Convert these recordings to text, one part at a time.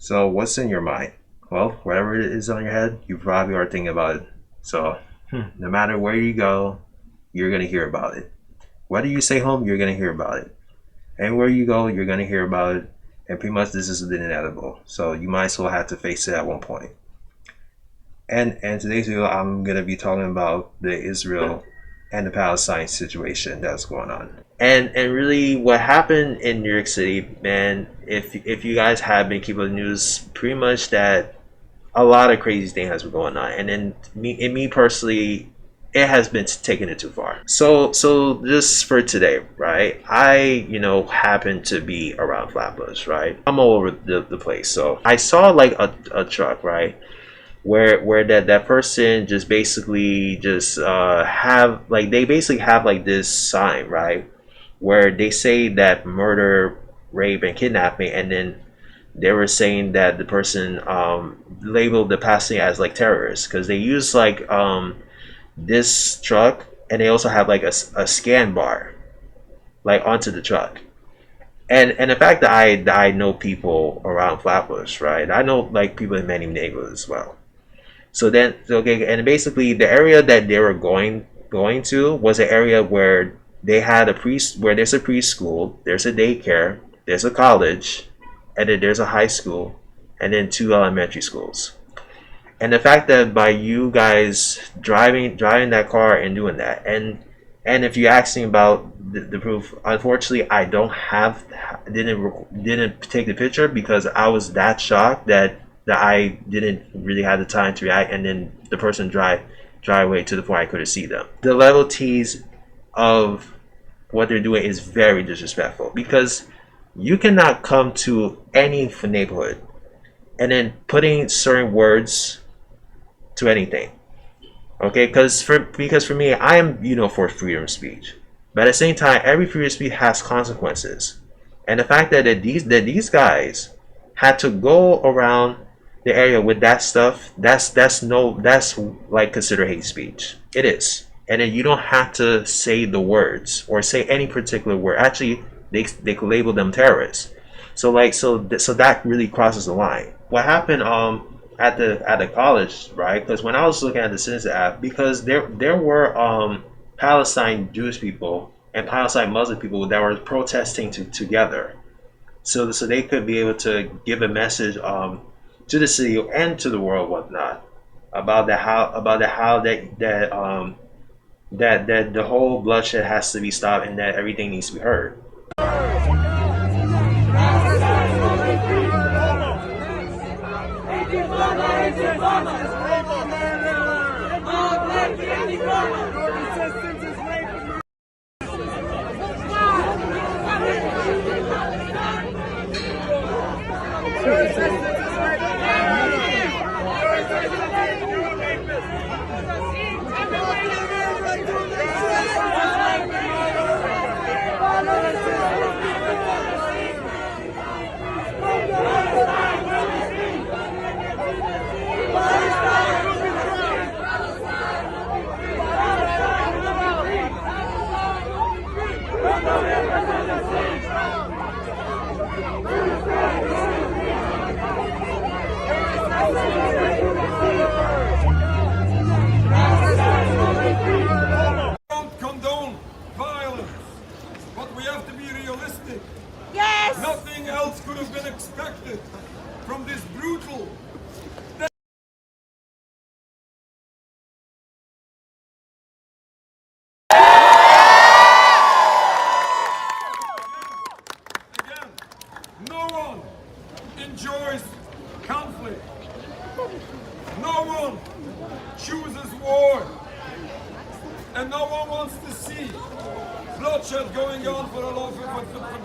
So what's in your mind? Well, whatever it is on your head, you probably are thinking about it. So no matter where you go, you're gonna hear about it. Whether you stay home, you're gonna hear about it. Anywhere you go, you're gonna hear about it. And pretty much this is the inevitable. So you might as well have to face it at one point. And today's video, I'm gonna be talking about the Israel and the Palestine situation that's going on. And really, what happened in New York City, man. If you guys have been keeping the news, pretty much that a lot of crazy thing has been going on. And then me personally, it has been taking it too far. So just for today, right? I happen to be around Flatbush, right? I'm all over the place. So I saw like a truck, right? Where that person just basically just have like they basically have like this sign, right, where they say that murder, rape, and kidnapping, and then they were saying that the person labeled the passing as like terrorists because they use like this truck, and they also have like a scan bar like onto the truck. And the fact that I know people around Flatbush, right? I know like people in many neighborhoods as well. So then, okay, and basically the area that they were going to was an area where they had where there's a preschool, there's a daycare, there's a college, and then there's a high school, and then two elementary schools. And the fact that by you guys driving that car and doing that, and if you ask me about the proof, unfortunately I don't have didn't take the picture because I was that shocked that I didn't really have the time to react, and then the person drive away to the point I couldn't see them. The levelties of what they're doing is very disrespectful because you cannot come to any neighborhood and then putting certain words to anything. Okay, because for me, I am for freedom of speech, but at the same time, every freedom of speech has consequences, and the fact that these guys had to go around the area with that stuff, that's like considered hate speech. It is. And then you don't have to say the words or say any particular word. Actually, they could label them terrorists. So that really crosses the line. What happened at the college, right? Because when I was looking at the Citizen app, because there were Palestine Jewish people and Palestine Muslim people that were protesting together, so they could be able to give a message to the city and to the world, whatnot, about that the whole bloodshed has to be stopped and that everything needs to be heard. Don't condone violence, but we have to be realistic. Yes! Nothing else could have been expected from this brutal. Again, no one enjoys conflict. No one chooses war. And no one wants to see bloodshed going on for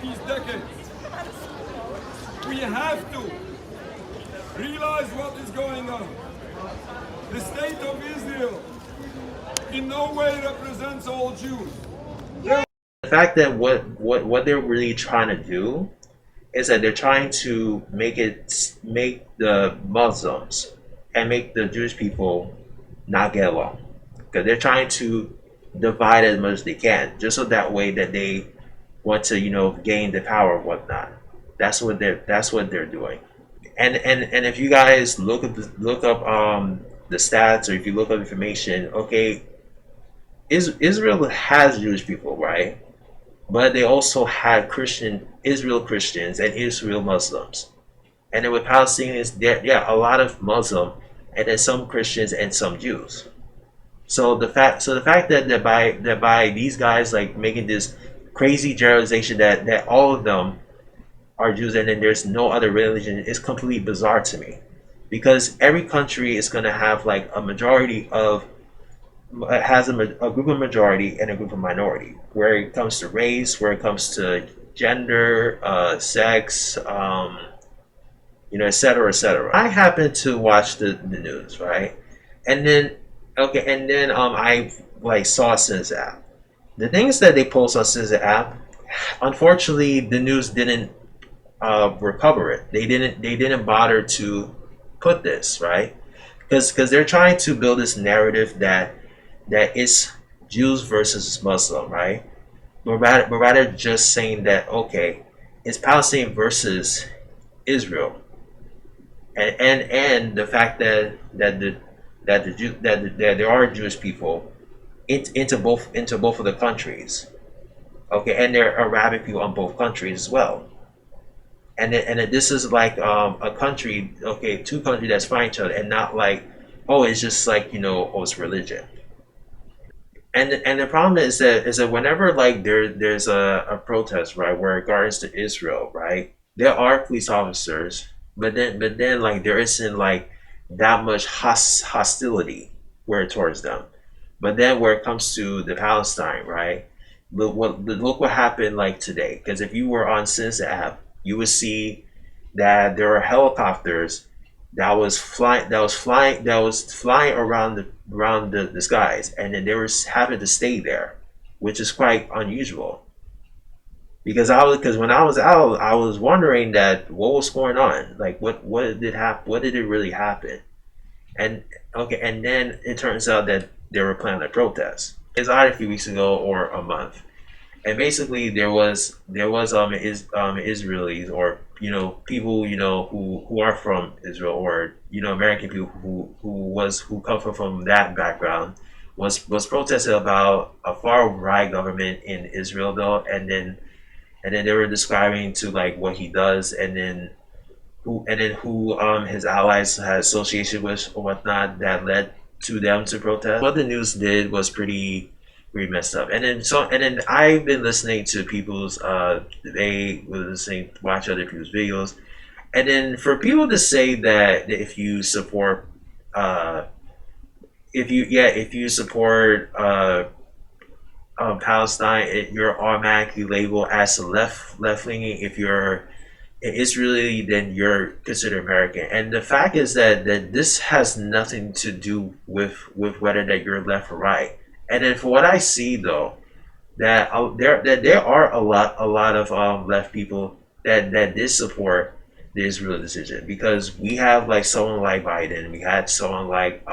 these decades. We have to realize what is going on. The state of Israel in no way represents all Jews. The fact that what they're really trying to do is that they're trying to make the Muslims and make the Jewish people not get along, because they're trying to divide as much as they can, just so that way that they want to gain the power and whatnot. That's what they're doing. And if you guys look up the stats, or if you look up information, okay, Israel has Jewish people, right? But they also had Israel Christians and Israel Muslims. And then with Palestinians, there, yeah, a lot of Muslim, and then some Christians and some Jews. So the fact that by these guys like making this crazy generalization that all of them are Jews and then there's no other religion is completely bizarre to me, because every country is going to have like a majority of has a group of majority and a group of minority, where it comes to race, where it comes to gender, sex, et cetera, et cetera. I happen to watch the news, right? And then, okay, and then I like saw Sin's app. The things that they post on Sin's app, unfortunately, the news didn't recover it. They didn't bother to put this, right, because they're trying to build this narrative that it's Jews versus Muslim, right? But rather just saying that, okay, it's Palestine versus Israel, and the fact that there are Jewish people into both of the countries, okay, and there are Arabic people on both countries as well, and this is like a country, okay, two countries that's fighting each other, and not like, oh, it's just like, oh, it's religion. And the problem is that whenever like there's a protest, right, where regards to Israel, right, there are police officers, but then like there isn't like that much hostility where towards them. But then where it comes to the Palestine, right, look what happened like today. Because if you were on Sin's app, you would see that there are helicopters that was flying around the skies, and then they were having to stay there, which is quite unusual. Because when I was out, I was wondering that what was going on, like what did happen, what did it really happen, and okay, and then it turns out that they were planning a protest. It's either a few weeks ago or a month, and basically there was Israelis, or people who are from Israel, or American people who come from that background, was protesting about a far right government in Israel, though, and then they were describing to like what he does, and then who his allies had association with or whatnot, that led to them to protest. What the news did was pretty messed up. And then I've been listening to people's they were listening, watch other people's videos, and then for people to say that if you support Palestine, you're automatically labeled as a left leaning. If you're Israeli, then you're considered American. And the fact is that this has nothing to do with whether that you're left or right. And then for what I see, though, that there are a lot of left people that did support the Israel decision, because we have like someone like Biden, we had someone like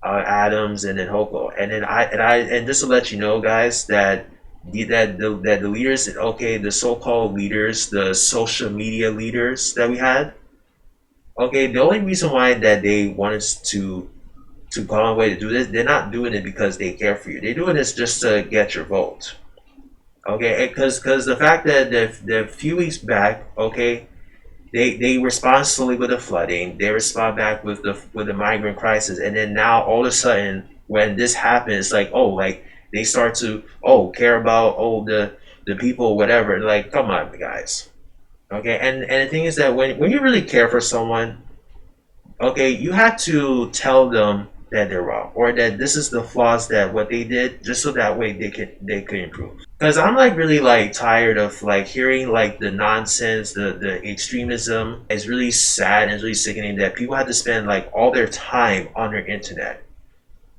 Adams, and then Hochul, and just to let you know, guys, that the leaders, okay, the so-called leaders, the social media leaders that we had, okay, the only reason why that they wanted to go on way to do this, they're not doing it because they care for you. They're doing this just to get your vote. Okay, because the fact that the few weeks back, okay, they respond slowly with the flooding, they respond back with the migrant crisis, and then now all of a sudden when this happens, like, oh, like they start to, oh, care about, oh, the people, whatever. Like, come on, guys. Okay, and the thing is that when you really care for someone, okay, you have to tell them that they're wrong, or that this is the flaws that what they did, just so that way they can improve. Because I'm like really like tired of like hearing like the nonsense, the extremism. It's really sad and it's really sickening that people have to spend like all their time on their internet,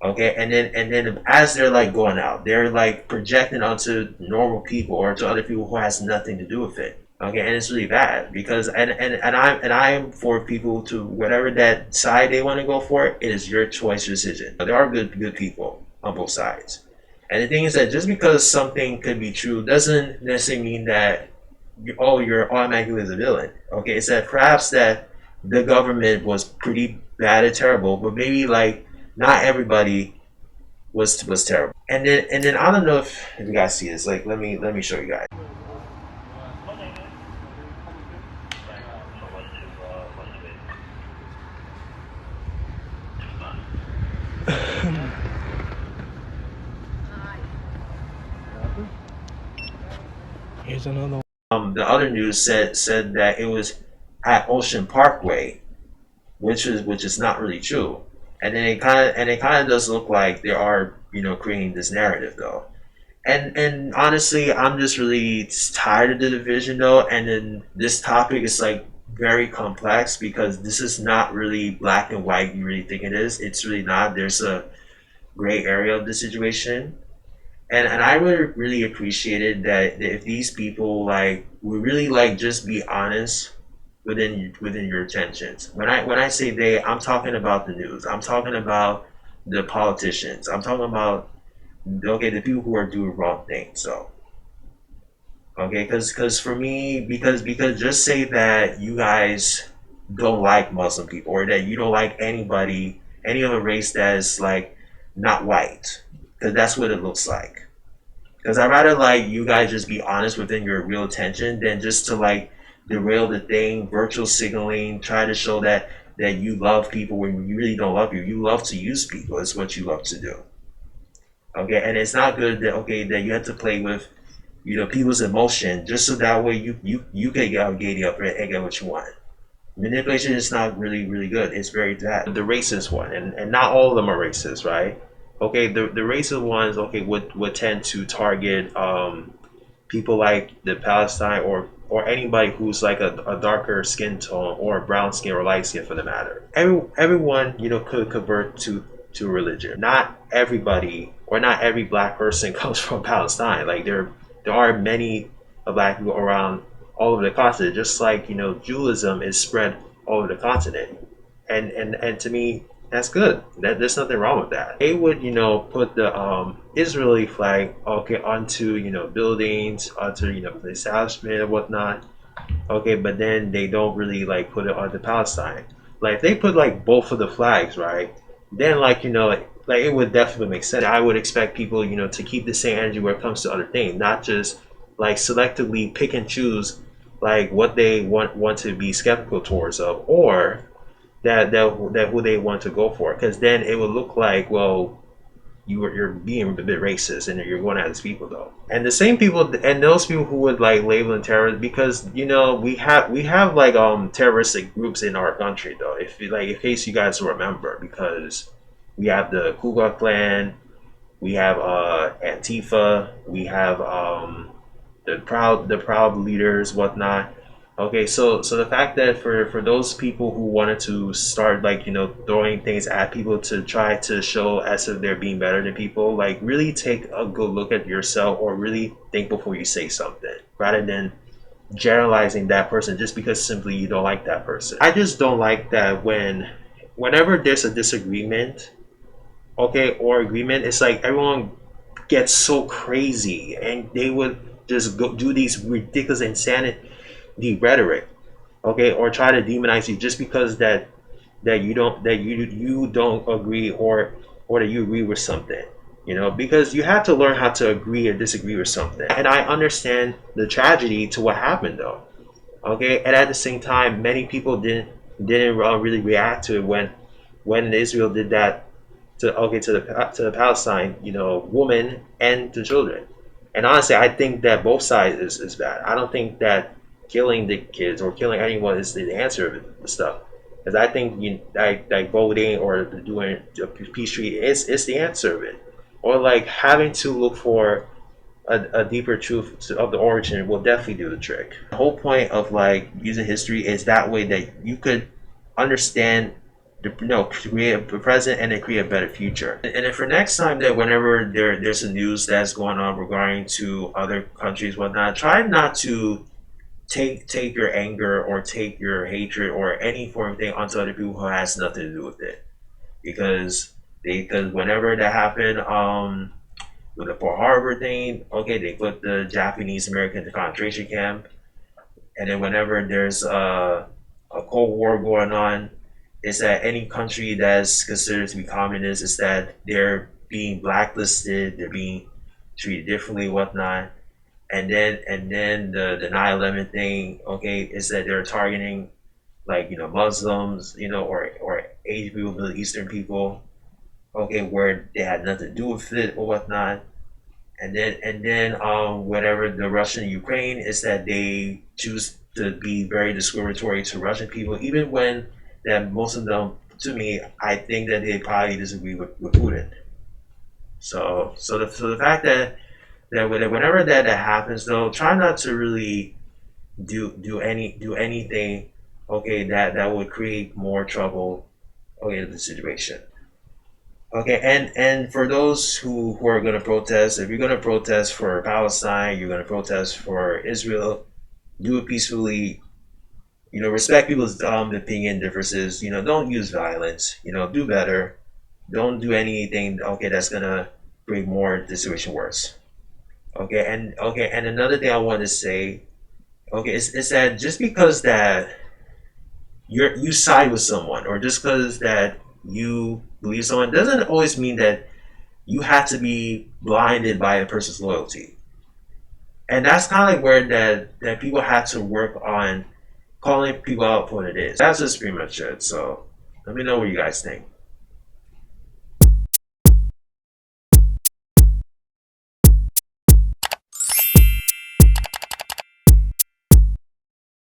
okay, and then as they're like going out, they're like projecting onto normal people or to other people who has nothing to do with it. Okay, and it's really bad, because and I am for people to whatever that side they want to go for. It is your choice, your decision. There are good people on both sides, and the thing is that just because something could be true doesn't necessarily mean oh, you're automatically a villain. Okay, it's that perhaps that the government was pretty bad and terrible, but maybe like not everybody was terrible. And then I don't know if you guys see this. Like let me show you guys. Here's another one. The other news said that it was at Ocean Parkway, which is not really true. And it kind of does look like they are creating this narrative though. And honestly, I'm just really tired of the division though. And then this topic is like very complex because this is not really black and white. You really think it is? It's really not. There's a gray area of the situation. And I would really appreciated that if these people like would really like just be honest within your intentions. When I say they, I'm talking about the news. I'm talking about the politicians. I'm talking about okay the people who are doing wrong things. So okay, because for me, because just say that you guys don't like Muslim people or that you don't like anybody any other race that is like not white, because that's what it looks like. Because I'd rather like you guys just be honest within your real intention than just to like derail the thing, virtual signaling, try to show that you love people when you really don't love you. You love to use people. It's what you love to do. Okay, and it's not good that okay that you have to play with people's emotion just so that way you can get giddy up and get what you want. Manipulation is not really good. It's very bad. The racist one, and not all of them are racist, right? Okay, the racist ones, okay, would tend to target people like the Palestine or anybody who's like a darker skin tone or brown skin or light skin for the matter. Everyone could convert to religion. Not everybody or not every black person comes from Palestine. Like there are many black people around all over the continent, just like Judaism is spread all over the continent, and to me that's good. There's nothing wrong with that. They would put the Israeli flag okay onto buildings, onto the establishment and whatnot. Okay, but then they don't really like put it onto Palestine. Like if they put like both of the flags, right? Then like it would definitely make sense. I would expect people to keep the same energy where it comes to other things, not just like selectively pick and choose like what they want to be skeptical towards of, or that who they want to go for. Because then it would look like well you're being a bit racist and you're going at these people though. And the same people and those people who would like label them terrorists because we have like terroristic groups in our country though. If like in case you guys remember, because we have the Ku Klux Klan, we have Antifa, we have the proud leaders, whatnot. Okay, so the fact that for those people who wanted to start like throwing things at people to try to show as if they're being better than people, like really take a good look at yourself or really think before you say something, rather than generalizing that person just because simply you don't like that person. I just don't like that whenever there's a disagreement, okay, or agreement, it's like everyone gets so crazy and they would just go do these ridiculous insanity rhetoric, okay, or try to demonize you just because that you don't agree or that you agree with something, because you have to learn how to agree or disagree with something. And I understand the tragedy to what happened though, okay, and at the same time many people didn't really react to it when Israel did that to the Palestine, woman and the children. And honestly, I think that both sides is bad. I don't think that killing the kids or killing anyone is the answer of the stuff. Because I think like voting or doing a peace treaty is the answer of it. Or like having to look for a deeper truth of the origin will definitely do the trick. The whole point of like using history is that way that you could understand create a present and then create a better future. And then for next time that whenever there's a news that's going on regarding to other countries, whatnot, try not to take your anger or take your hatred or any form of thing onto other people who has nothing to do with it. Because whenever that happened, with the Pearl Harbor thing, okay, they put the Japanese American in the concentration camp. And then whenever there's a Cold War going on, is that any country that's considered to be communist is that they're being blacklisted, they're being treated differently, whatnot. And then the 9/11 thing, okay, is that they're targeting like Muslims, or Asian people, Middle Eastern people, okay, where they had nothing to do with it or whatnot. And then whatever the Russian Ukraine is that they choose to be very discriminatory to Russian people, even when that most of them, to me, I think that they probably disagree with Putin. So the fact that whenever that happens, though, try not to really do anything, okay, that would create more trouble, okay, in the situation. Okay, and for those who are going to protest, if you're going to protest for Palestine, you're going to protest for Israel, do it peacefully. Respect people's opinion differences. Don't use violence. Do better. Don't do anything, okay, that's going to bring more the situation worse. Okay, and another thing I want to say, okay, is that just because that you side with someone, or just because that you believe someone, doesn't always mean that you have to be blinded by a person's loyalty. And that's kind of like where that people have to work on calling people out for what it is. That's just pretty much it. So let me know what you guys think.